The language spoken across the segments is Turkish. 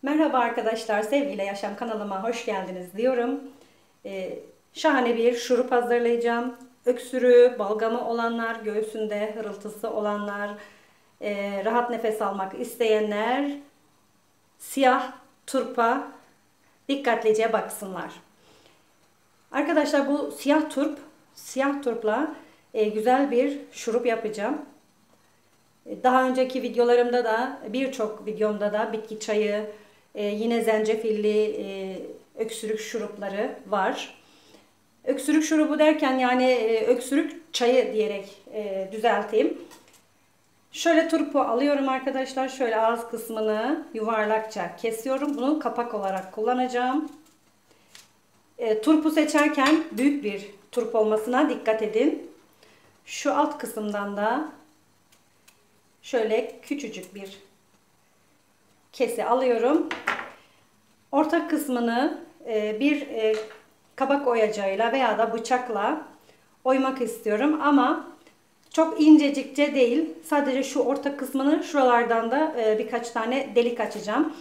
Merhaba arkadaşlar, Sevgiyle Yaşam kanalıma hoş geldiniz diyorum. Şahane bir şurup hazırlayacağım. Öksürüğü, balgamı olanlar, göğsünde hırıltısı olanlar, rahat nefes almak isteyenler, siyah turpa dikkatlice baksınlar. Arkadaşlar bu siyah turpla güzel bir şurup yapacağım. Daha önceki videolarımda da birçok videomda da bitki çayı, yine zencefilli öksürük şurupları var. Öksürük şurubu derken yani öksürük çayı diyerek düzelteyim. Şöyle turpu alıyorum arkadaşlar. Şöyle ağız kısmını yuvarlakça kesiyorum. Bunu kapak olarak kullanacağım. Turpu seçerken büyük bir turp olmasına dikkat edin. Şu alt kısımdan da şöyle küçücük bir kese alıyorum. Orta kısmını bir kabak oyacağıyla veya da bıçakla oymak istiyorum ama çok incecikçe değil. Sadece şu orta kısmını şuralardan da birkaç tane delik açacağım.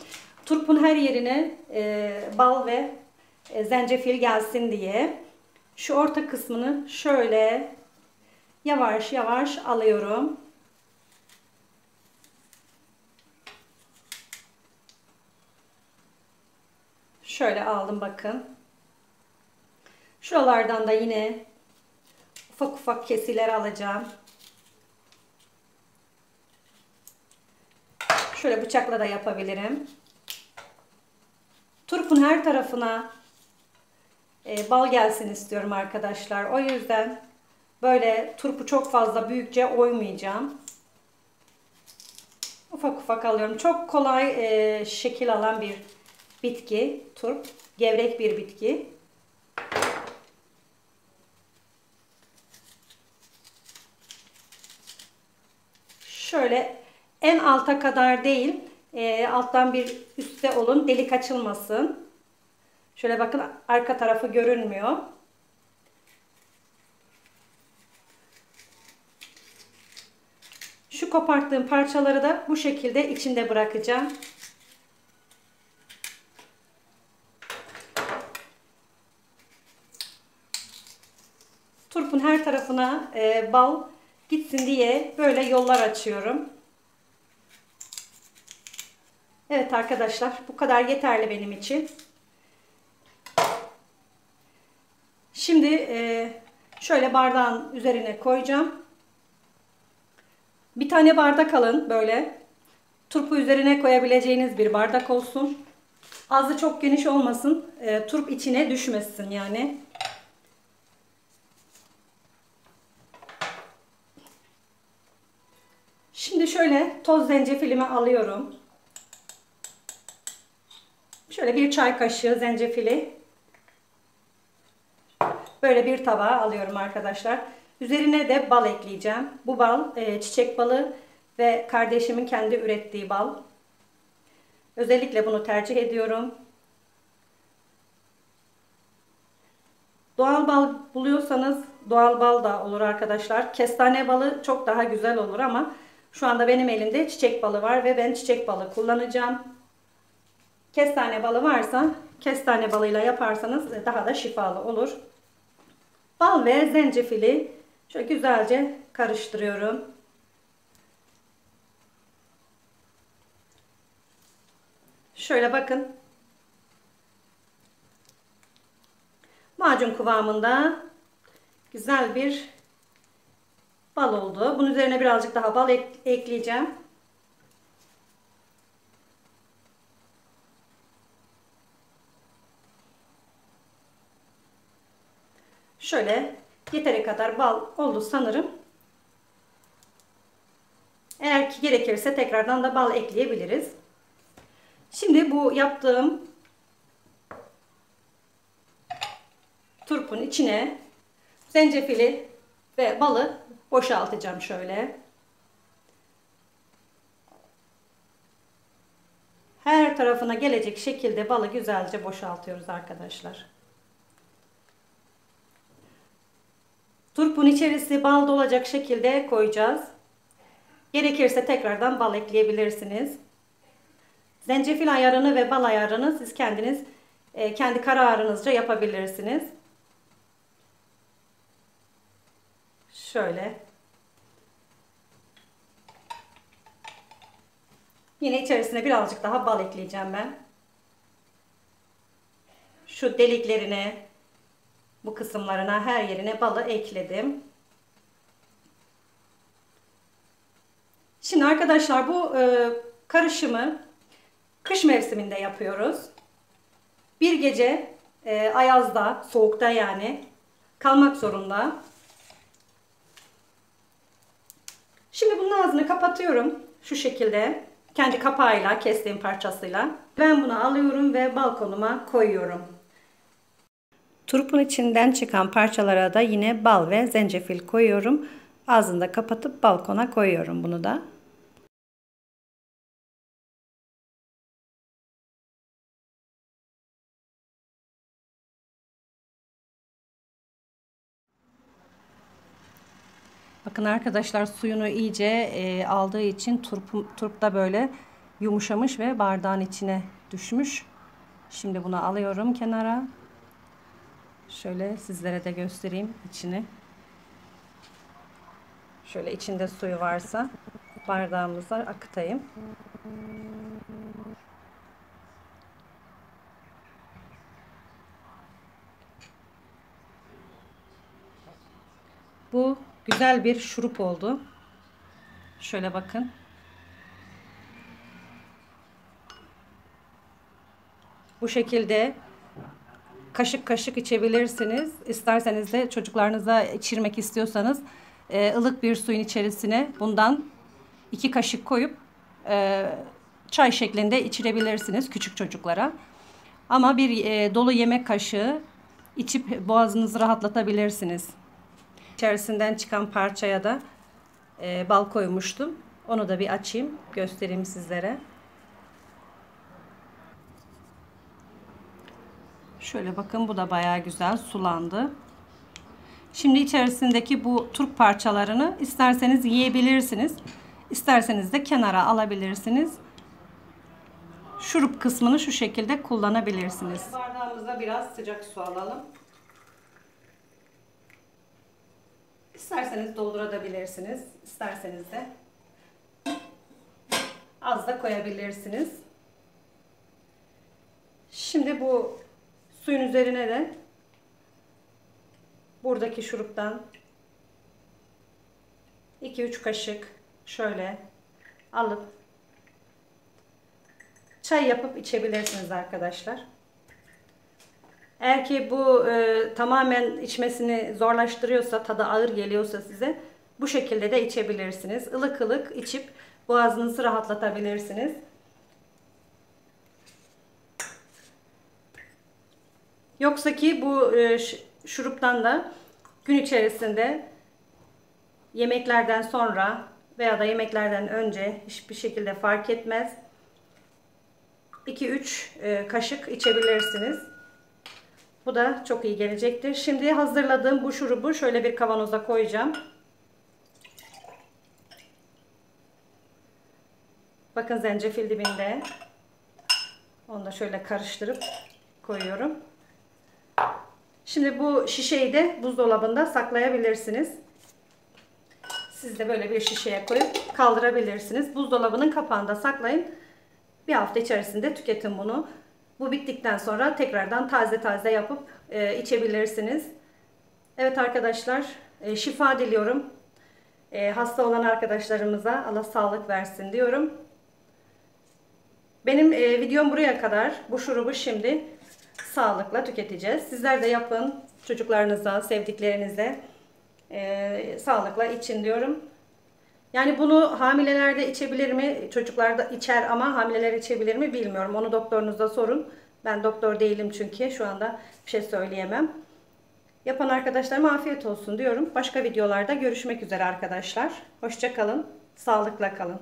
Turpun her yerine bal ve zencefil gelsin diye şu orta kısmını şöyle yavaş yavaş alıyorum. Şöyle aldım bakın. Şuralardan da yine ufak ufak kesiler alacağım. Şöyle bıçakla da yapabilirim. Turpun her tarafına bal gelsin istiyorum arkadaşlar. O yüzden böyle turpu çok fazla büyükçe oymayacağım. Ufak ufak alıyorum. Çok kolay şekil alan bir bitki turp. Gevrek bir bitki. Şöyle en alta kadar değil, alttan bir üstte olun, delik açılmasın. Şöyle bakın, arka tarafı görünmüyor. Şu koparttığım parçaları da bu şekilde içinde bırakacağım. Turpun her tarafına bal gitsin diye böyle yollar açıyorum. Evet arkadaşlar, bu kadar yeterli benim için. Şimdi şöyle bardağın üzerine koyacağım. Bir tane bardak alın böyle. Turpu üzerine koyabileceğiniz bir bardak olsun. Az da çok geniş olmasın. Turp içine düşmesin yani. Şimdi şöyle toz zencefilimi alıyorum. Şöyle bir çay kaşığı zencefili böyle bir tabağa alıyorum arkadaşlar. Üzerine de bal ekleyeceğim. Bu bal çiçek balı ve kardeşimin kendi ürettiği bal. Özellikle bunu tercih ediyorum. Doğal bal buluyorsanız doğal bal da olur arkadaşlar. Kestane balı çok daha güzel olur ama şu anda benim elimde çiçek balı var ve ben çiçek balı kullanacağım. Kestane balı varsa kestane balıyla yaparsanız daha da şifalı olur. Bal ve zencefili şöyle güzelce karıştırıyorum. Şöyle bakın. Macun kıvamında güzel bir bal oldu. Bunun üzerine birazcık daha bal ekleyeceğim. Şöyle yeteri kadar bal oldu sanırım. Eğer ki gerekirse tekrardan da bal ekleyebiliriz. Şimdi bu yaptığım turpun içine zencefili ve balı boşaltacağım şöyle. Her tarafına gelecek şekilde balı güzelce boşaltıyoruz arkadaşlar. Turpun içerisi bal dolacak şekilde koyacağız. Gerekirse tekrardan bal ekleyebilirsiniz. Zencefil ayarını ve bal ayarını siz kendiniz kendi kararınızca yapabilirsiniz. Şöyle. Yine içerisine birazcık daha bal ekleyeceğim ben. Şu deliklerine, bu kısımlarına, her yerine balı ekledim. Şimdi arkadaşlar bu karışımı kış mevsiminde yapıyoruz. Bir gece ayazda, soğukta yani kalmak zorunda. Şimdi bunun ağzını kapatıyorum. Şu şekilde kendi kapağıyla, kestiğim parçasıyla. Ben bunu alıyorum ve balkonuma koyuyorum. Turpun içinden çıkan parçalara da yine bal ve zencefil koyuyorum. Ağzını da kapatıp balkona koyuyorum bunu da. Bakın arkadaşlar, suyunu iyice aldığı için turp da böyle yumuşamış ve bardağın içine düşmüş. Şimdi bunu alıyorum kenara. Şöyle sizlere de göstereyim içini. Şöyle içinde suyu varsa bardağımıza akıtayım. Bu güzel bir şurup oldu. Şöyle bakın. Bu şekilde kaşık kaşık içebilirsiniz. İsterseniz de çocuklarınıza içirmek istiyorsanız ılık bir suyun içerisine bundan 2 kaşık koyup çay şeklinde içirebilirsiniz küçük çocuklara. Ama bir dolu yemek kaşığı içip boğazınızı rahatlatabilirsiniz. İçerisinden çıkan parçaya da bal koymuştum. Onu da bir açayım, göstereyim sizlere. Şöyle bakın, bu da bayağı güzel sulandı. Şimdi içerisindeki bu turp parçalarını isterseniz yiyebilirsiniz. İsterseniz de kenara alabilirsiniz. Şurup kısmını şu şekilde kullanabilirsiniz. Bardağımıza biraz sıcak su alalım. İsterseniz doldurabilirsiniz. İsterseniz de az da koyabilirsiniz. Şimdi bu suyun üzerine de buradaki şuruptan 2-3 kaşık şöyle alıp çay yapıp içebilirsiniz arkadaşlar. Eğer ki bu tamamen içmesini zorlaştırıyorsa, tadı ağır geliyorsa size, bu şekilde de içebilirsiniz. Ilık ılık içip boğazınızı rahatlatabilirsiniz. Yoksa ki bu şuruptan da gün içerisinde yemeklerden sonra veya da yemeklerden önce hiçbir şekilde fark etmez, 2-3 kaşık içebilirsiniz. Bu da çok iyi gelecektir. Şimdi hazırladığım bu şurubu şöyle bir kavanoza koyacağım. Bakın zencefil dibinde. Onu da şöyle karıştırıp koyuyorum. Şimdi bu şişeyi de buzdolabında saklayabilirsiniz. Siz de böyle bir şişeye koyup kaldırabilirsiniz. Buzdolabının kapağında saklayın. Bir hafta içerisinde tüketin bunu. Bu bittikten sonra tekrardan taze taze yapıp içebilirsiniz. Evet arkadaşlar, şifa diliyorum. Hasta olan arkadaşlarımıza Allah sağlık versin diyorum. Benim videom buraya kadar. Bu şurubu şimdi sağlıkla tüketeceğiz. Sizler de yapın. Çocuklarınıza, sevdiklerinize sağlıkla için diyorum. Yani bunu hamileler de içebilir mi? Çocuklar da içer ama hamileler içebilir mi bilmiyorum. Onu doktorunuza sorun. Ben doktor değilim çünkü şu anda bir şey söyleyemem. Yapan arkadaşlarıma afiyet olsun diyorum. Başka videolarda görüşmek üzere arkadaşlar. Hoşça kalın. Sağlıkla kalın.